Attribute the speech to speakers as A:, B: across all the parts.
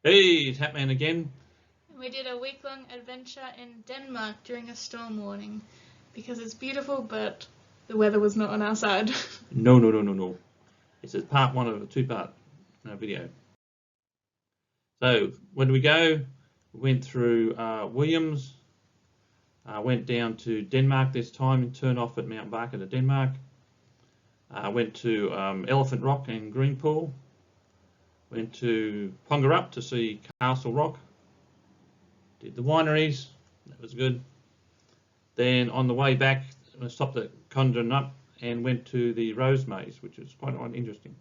A: Hey, Tapman again.
B: We did a week-long adventure in Denmark during a storm warning because it's beautiful, but the weather was not on our side.
A: No. This is part one of a two-part video. So, where did we go? We went through Williams, went down to Denmark this time and turned off at Mount Barker to Denmark. Went to Elephant Rock and Greenpool. Went to Pongarup to see Castle Rock. Did the wineries, that was good. Then on the way back, I stopped at Condonup and went to the Rose Maze, which was quite interesting.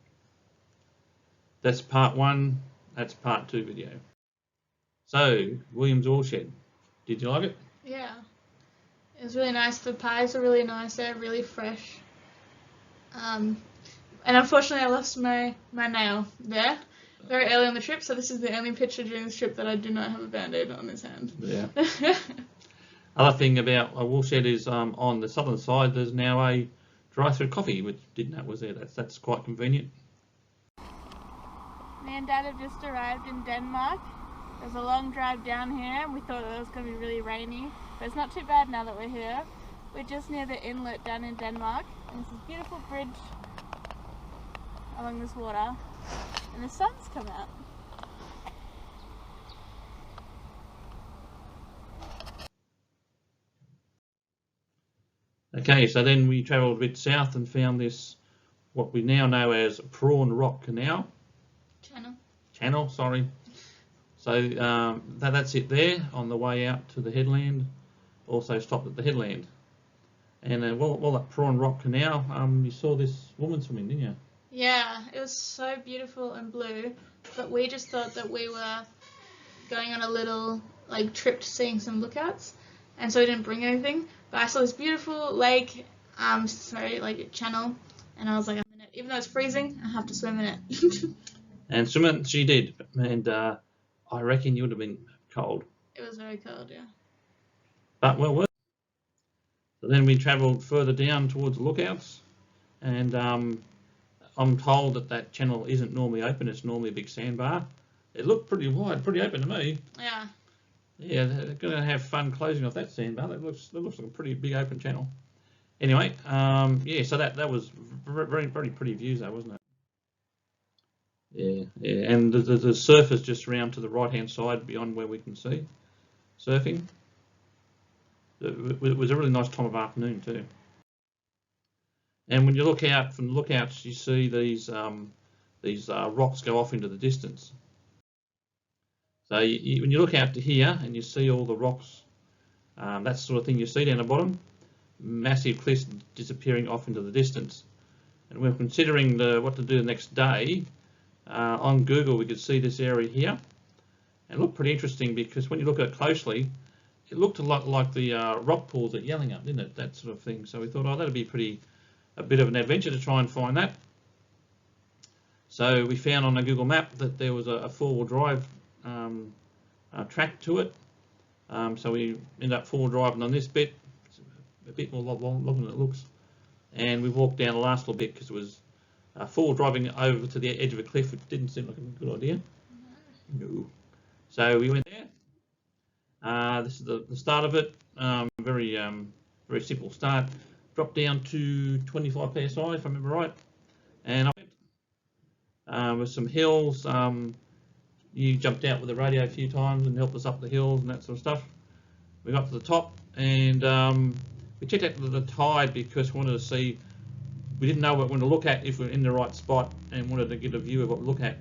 A: That's part one, that's part two video. So, Williams Woolshed, did you like it?
B: Yeah, it was really nice. The pies were really nice, they're really fresh. And unfortunately I lost my nail there very early on the trip, so this is the only picture during this trip that I do not have a band-aid on this hand.
A: Yeah. Other thing about Woolshed is on the southern side there's now a drive-through coffee, which didn't know was there. That's quite convenient.
B: Me and Dad have just arrived in Denmark. There's a long drive down here and we thought it was going to be really rainy, but it's not too bad now that we're here. We're just near the inlet down in Denmark, and there's this beautiful bridge along this water, and the sun's come out.
A: Okay, so then we travelled a bit south and found this, what we now know as Prawn Rock Channel, sorry. So that's it there on the way out to the headland. Also stopped at the headland. And while that Prawn Rock Canal, you saw this woman swimming, didn't you?
B: Yeah, it was so beautiful and blue, but we just thought that we were going on a little trip to seeing some lookouts, and so we didn't bring anything. But I saw this beautiful lake, channel, and I was like, even though it's freezing, I have to swim in it.
A: And swim she did, and I reckon you would have been cold.
B: It was very cold, yeah.
A: But well worth it. So then we travelled further down towards the lookouts, and I'm told that channel isn't normally open. It's normally a big sandbar. It looked pretty wide, pretty open to me.
B: Yeah.
A: Yeah, they're going to have fun closing off that sandbar. That looks like a pretty big open channel. Anyway, yeah, so that was very pretty views though, wasn't it? Yeah, and the surf is just around to the right-hand side beyond where we can see surfing. It was a really nice time of afternoon too. And when you look out from the lookouts, you see these rocks go off into the distance. So when you look out to here and you see all the rocks, that the sort of thing you see down the bottom, massive cliffs disappearing off into the distance. And we're considering what to do the next day. On Google, we could see this area here, and it looked pretty interesting because when you look at it closely, it looked a lot like the rock pools at Yellingup, didn't it? That sort of thing. So we thought, oh, that'd be a bit of an adventure to try and find that. So we found on a Google map that there was a four-wheel drive track to it. So we ended up four-wheel driving on this bit. It's a bit more long than it looks. And we walked down the last little bit because it was four-wheel driving over to the edge of a cliff, which didn't seem like a good idea. No. So we went there. This is the start of it. Very simple start. Dropped down to 25 psi, if I remember right. And I went with some hills. You jumped out with the radio a few times and helped us up the hills and that sort of stuff. We got to the top and we checked out the tide because we wanted to see. We didn't know what we wanted to look at if we were in the right spot and wanted to get a view of what we look at.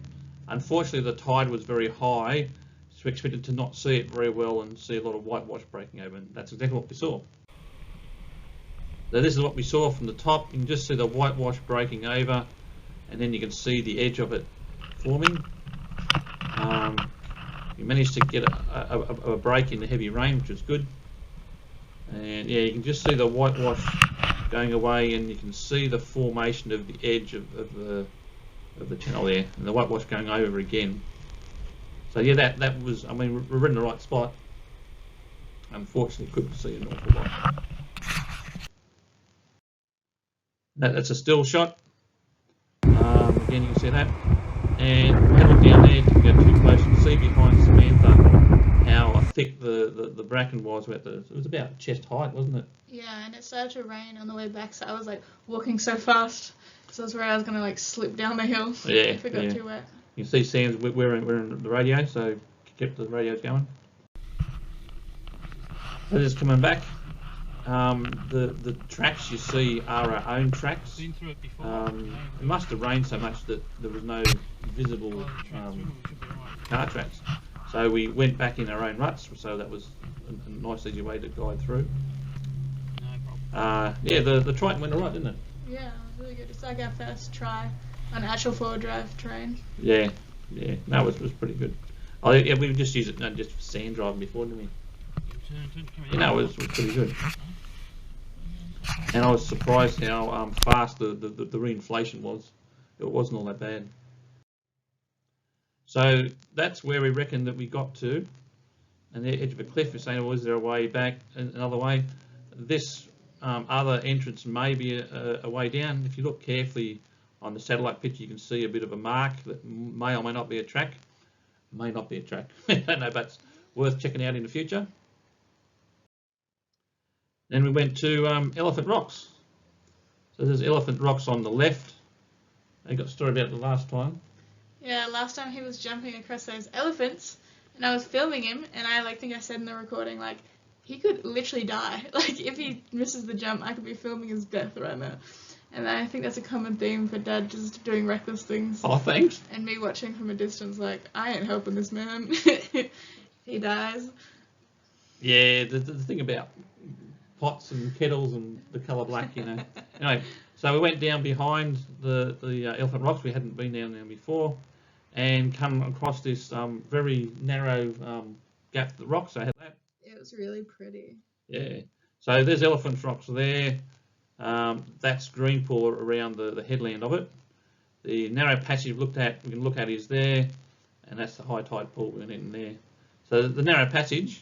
A: Unfortunately, the tide was very high, so we expected to not see it very well and see a lot of whitewash breaking over, and that's exactly what we saw. So this is what we saw from the top. You can just see the whitewash breaking over, and then you can see the edge of it forming. We managed to get a break in the heavy rain, which was good. And yeah, you can just see the whitewash going away, and you can see the formation of the edge of the channel there, and the whitewash going over again. So yeah, that was, I mean, we're in the right spot. Unfortunately, couldn't see an awful lot. That's a still shot. Again, you can see that. And we had a look down there to get too close to see bracken was it was about chest height, wasn't it?
B: Yeah, and it started to rain on the way back, so I was like walking so fast, so I was worried I was gonna like slip down the hill if it got too wet.
A: You can see Sam's wearing the radio, so kept the radios going. So just coming back, the tracks you see are our own tracks. It must have rained so much that there was no visible car tracks. So we went back in our own ruts, so that was a nice easy way to guide through. Yeah, the Triton went alright, didn't it?
B: Yeah, it was really good. It's like our first try on actual four-wheel drive terrain.
A: Yeah, no, it was pretty good. Oh, yeah, we just used it just for sand driving before, didn't we? You know, it was pretty good. And I was surprised how fast the reinflation was. It wasn't all that bad. So that's where we reckon that we got to. And the edge of a cliff, we're saying, well, is there a way back, another way? This other entrance may be a way down. If you look carefully on the satellite picture, you can see a bit of a mark that may or may not be a track. May not be a track. I don't know, but it's worth checking out in the future. Then we went to Elephant Rocks. So there's Elephant Rocks on the left. I got a story about the last time.
B: Yeah, last time he was jumping across those elephants, and I was filming him, and I think I said in the recording, like, he could literally die. Like, if he misses the jump, I could be filming his death right now. And I think that's a common theme for Dad just doing reckless things.
A: Oh, thanks.
B: And me watching from a distance, like, I ain't helping this man. He dies.
A: Yeah, the thing about pots and kettles and the colour black, you know. Anyway, so we went down behind the Elephant Rocks. We hadn't been down there before, and come across this very narrow gap that rocks. So I had that.
B: It was really pretty.
A: Yeah. So there's Elephant Rocks there. That's green pool around the headland of it. The narrow passage we can look at is there, and that's the high tide pool we went in there. So the narrow passage.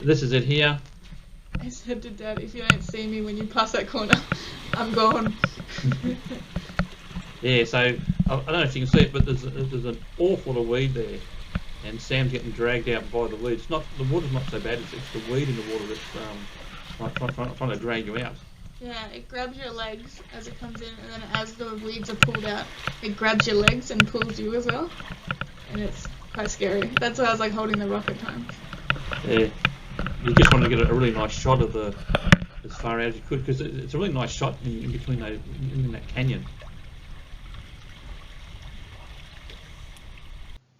A: This is it here.
B: I said to Dad, if you don't see me when you pass that corner, I'm gone.
A: Yeah, so I don't know if you can see it, but there's an awful lot of weed there, and Sam's getting dragged out by the weed. It's not, the water's not so bad. It's the weed in the water that's trying to drag you out.
B: Yeah, it grabs your legs as it comes in, and then as the weeds are pulled out, it grabs your legs and pulls you as well, and it's quite scary. That's why I was like holding the rock at times.
A: Yeah. You just want to get a really nice shot of as far out as you could, because it's a really nice shot in between in that canyon.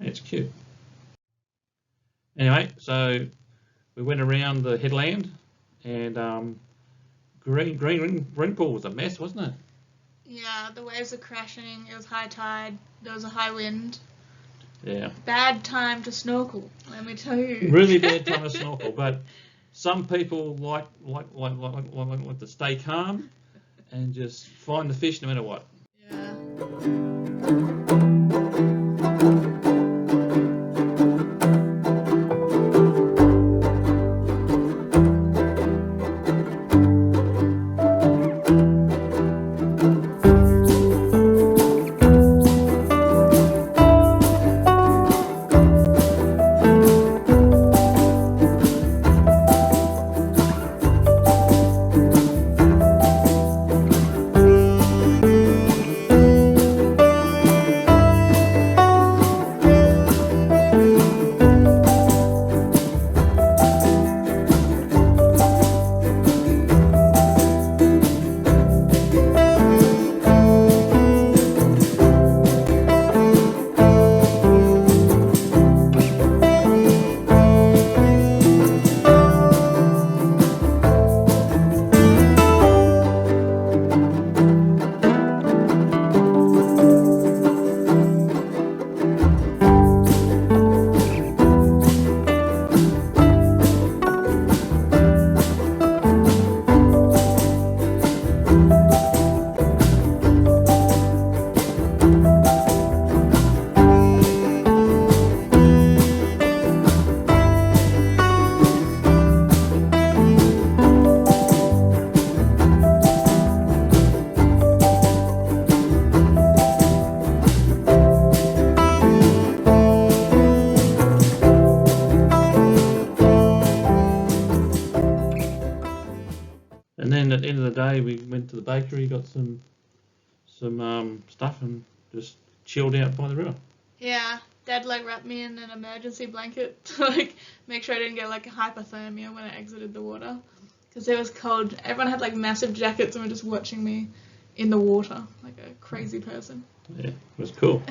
A: It's cute. Anyway, so we went around the headland, and green pool was a mess, wasn't it?
B: Yeah, the waves were crashing. It was high tide. There was a high wind.
A: Yeah.
B: Bad time to snorkel, let me tell you.
A: Really bad time to snorkel, but some people like to stay calm and just find the fish no matter what.
B: Yeah.
A: then at the end of the day, we went to the bakery, got some stuff, and just chilled out by the river.
B: Yeah, Dad like wrapped me in an emergency blanket to like make sure I didn't get like hypothermia when I exited the water, because it was cold. Everyone had like massive jackets and were just watching me in the water like a crazy person.
A: Yeah, it was cool.